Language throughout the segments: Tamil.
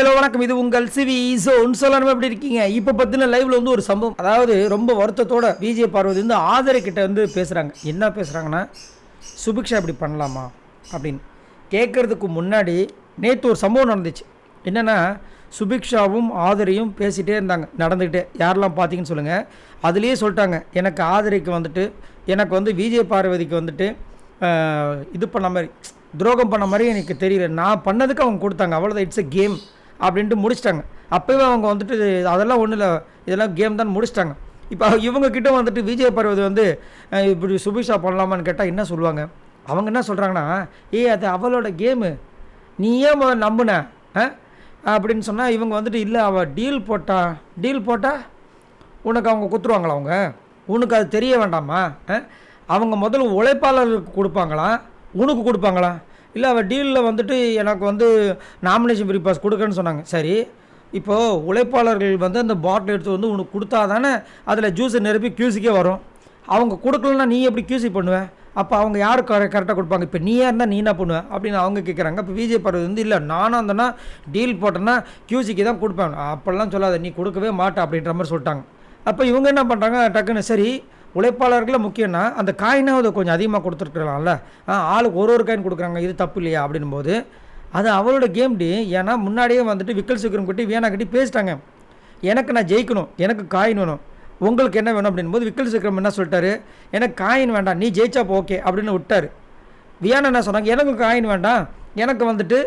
ஹலோ வணக்கம். இது உங்கள் சிவி ஜோன். சொல்லணும் எப்படி இருக்கீங்க? இப்போ பற்றின லைவ்ல வந்து ஒரு சம்பவம், அதாவது ரொம்ப வருத்தத்தோட விஜய் பார்வதி வந்து ஆதரை கிட்ட வந்து பேசுகிறாங்க. என்ன பேசுகிறாங்கன்னா, சுபிக்ஷா இப்படி பண்ணலாமா அப்படின்னு கேட்குறதுக்கு முன்னாடி நேற்று ஒரு சம்பவம் நடந்துச்சு. என்னென்னா, சுபிக்ஷாவும் ஆதரையும் பேசிகிட்டே இருந்தாங்க, நடந்துக்கிட்டே. யாரெல்லாம் பார்த்தீங்கன்னு சொல்லுங்கள். அதுலேயே சொல்லிட்டாங்க, எனக்கு ஆதரைக்கு வந்துட்டு, எனக்கு வந்து விஜய் பார்வதிக்கு வந்துட்டு இது பண்ண மாதிரி, துரோகம் பண்ண மாதிரி எனக்கு தெரியல, நான் பண்ணதுக்கு அவங்க கொடுத்தாங்க, அவ்வளோதான், இட்ஸ் எ கேம் அப்படின்ட்டு முடிச்சிட்டாங்க. அப்போவே அவங்க வந்துட்டு அதெல்லாம் ஒன்றும் இல்லை, இதெல்லாம் கேம் தான் முடிச்சிட்டாங்க. இப்போ இவங்கக்கிட்ட வந்துட்டு விஜய் பார்வதி வந்து இப்படி சுபிக்ஷா பண்ணலாமான்னு கேட்டால் என்ன சொல்லுவாங்க? அவங்க என்ன சொல்கிறாங்கன்னா, அது அவளோட கேமு, நீ ஏன் முதல்ல நம்புன அப்படின்னு சொன்னால், இவங்க வந்துட்டு இல்லை, அவள் டீல் போட்டால் உனக்கு அவங்க குத்துருவாங்களா? அவங்க உனக்கு அது தெரிய வேண்டாமா? அவங்க முதல்ல உழைப்பாளர்களுக்கு கொடுப்பாங்களா, உனக்கு கொடுப்பாங்களா? இல்லை, அவள் டீலில் வந்துட்டு எனக்கு வந்து நாமினேஷன் ஃப்ரீ பாஸ் கொடுக்குறேன்னு சொன்னாங்க. சரி, இப்போது உழைப்பாளர்கள் வந்து அந்த பாட்டில் எடுத்து வந்து உனக்கு கொடுத்தா தானே அதில் ஜூஸை நிரப்பி கியூசிக்கே வரும். அவங்க கொடுக்கலன்னா நீ எப்படி கியூசி பண்ணுவேன்? அப்போ அவங்க யார் கரெக்டாக கொடுப்பாங்க? இப்போ நீயாக இருந்தால் நீ என்ன பண்ணுவேன் அப்படின்னு அவங்க கேட்குறாங்க. இப்போ விஜய் பார்வதி வந்து இல்லை, நானும் அந்தனா டீல் போட்டேன்னா கியூசிக்கு தான் கொடுப்பேன், அப்போல்லாம் சொல்லாத, நீ கொடுக்கவே மாட்டேன் அப்படின்ற மாதிரி சொல்லிட்டாங்க. அப்போ இவங்க என்ன பண்ணுறாங்க, டக்குன்னு சரி உழைப்பாளர்களை முக்கியம்னா அந்த காயினாவது கொஞ்சம் அதிகமாக கொடுத்துருக்கலாம்ல, ஆளுக்கு ஒரு காயின் கொடுக்குறாங்க, இது தப்பு இல்லையா அப்படின்னும் போது அது அவளோட கேம் டி. ஏன்னா முன்னாடியே வந்துட்டு விக்கல் சீக்கிரம் கட்டி வேணா கட்டி பேசிட்டாங்க, எனக்கு நான் ஜெயிக்கணும், எனக்கு காயின் வேணும், உங்களுக்கு என்ன வேணும் அப்படின் போது விக்கல் சீக்கிரம் என்ன சொல்லிட்டாரு, எனக்கு காயின் வேண்டாம், நீ ஜெயிச்சாப்போ ஓகே அப்படின்னு விட்டார். வியானா என்ன சொன்னாங்க, எனக்கு காயின் வேண்டாம், எனக்கு வந்துட்டு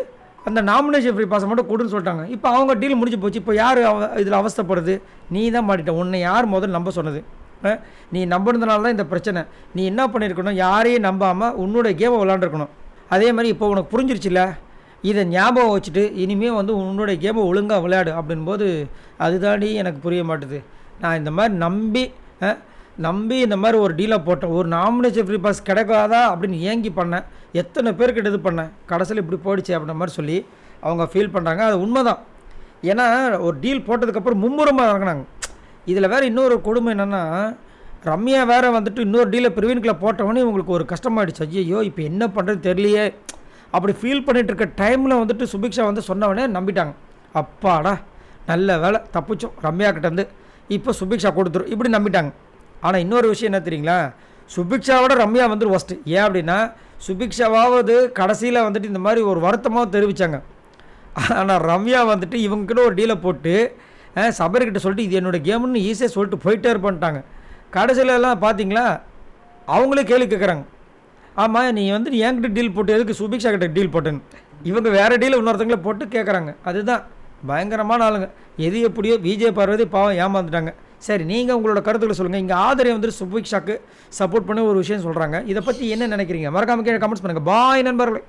அந்த நாமினேஷன் ஃப்ரீ பாஸை மட்டும் கொடுன்னு சொல்லிட்டாங்க. இப்போ அவங்க டீல் முடிஞ்சு போச்சு. இப்போ யார் இதில் அவஸ்தைப்படுறது? நீ தான் மாட்டிட்ட. உன்னை யார் முதல்ல நம்ப சொன்னது? நீ நம்பினதுனால தான் இந்த பிரச்சனை. நீ என்ன பண்ணியிருக்கணும், யாரையும் நம்பாமல் உன்னோட கேமை விளாண்டுருக்கணும். அதே மாதிரி இப்போ உனக்கு புரிஞ்சிருச்சுல, இதை ஞாபகம் வச்சுட்டு இனிமேல் வந்து உன்னுடைய கேமை ஒழுங்காக விளையாடு அப்படின்போது அதுதாண்டி எனக்கு புரிய மாட்டுது. நான் இந்த மாதிரி நம்பி இந்த மாதிரி ஒரு டீலை போட்டேன், ஒரு நாமினேஷன் ஃப்ரீ பாஸ் கிடைக்காதா அப்படின்னு ஏங்கி பண்ணேன், எத்தனை பேர்கிட்ட இது பண்ணேன், கடைசியில் இப்படி போயிடுச்சு அப்படின்ற மாதிரி சொல்லி அவங்க ஃபீல் பண்ணுறாங்க. அது உண்மை தான். ஏன்னா ஒரு டீல் போட்டதுக்கப்புறம் மும்முரமாக இறங்கினாங்க. இதில் வேறு இன்னொரு கொடுமை என்னென்னா, ரம்யா வேறு வந்துட்டு இன்னொரு டீலை பிரவீன்கில் போட்டவொடனே இவங்களுக்கு ஒரு கஷ்டமாயிடுச்சு. ஐயோ இப்போ என்ன பண்ணுறது தெரியலையே அப்படி ஃபீல் பண்ணிகிட்டு இருக்க டைமில் வந்துட்டு சுபிக்ஷா வந்து சொன்னவொடனே நம்பிட்டாங்க. அப்பாடா நல்ல வேலை தப்பிச்சோம் ரம்யா கிட்டேருந்து, இப்போ சுபிக்ஷா கொடுத்துரும் இப்படி நம்பிட்டாங்க. ஆனால் இன்னொரு விஷயம் என்ன தெரியுங்களா, சுபிக்ஷாவோட ரம்யா வந்து ஒஸ்ட்டு. ஏன் அப்படின்னா, சுபிக்ஷாவாவது கடைசியில் வந்துட்டு இந்த மாதிரி ஒரு வருத்தமாக தெரிவித்தாங்க. ஆனால் ரம்யா வந்துட்டு இவங்ககிட்ட ஒரு டீலை போட்டு சபரிக்கிட்ட சொல்லிட்டு இது என்னோடய கேமுன்னு ஈஸியாக சொல்லிட்டு போயிட்டே இருப்பான்ட்டாங்க. கடைசியிலலாம் பார்த்தீங்களா, அவங்களே கேள்வி கேட்குறாங்க, ஆமாம் நீ வந்துட்டு என்கிட்ட டீல் போட்டு எதுக்கு சுபிக்ஷா கிட்ட டீல் போட்டேன்னு. இவங்க வேறு டீலை இன்னொருத்தங்களே போட்டு கேட்குறாங்க. அதுதான் பயங்கரமான ஆளுங்க. எது எப்படியோ விஜய் பார்வதி பாவம் ஏமாந்துட்டாங்க. சரி, நீங்கள் உங்களோட கருத்துக்களை சொல்லுங்கள். இங்கே ஆதரவை வந்துட்டு சுபிக்ஷாக்கு சப்போர்ட் பண்ணி ஒரு விஷயம் சொல்கிறாங்க. இதை பற்றி என்ன நினைக்கிறீங்க? மறக்காம கீழே கமெண்ட்ஸ் பண்ணுங்கள். பாய் நண்பர்களே.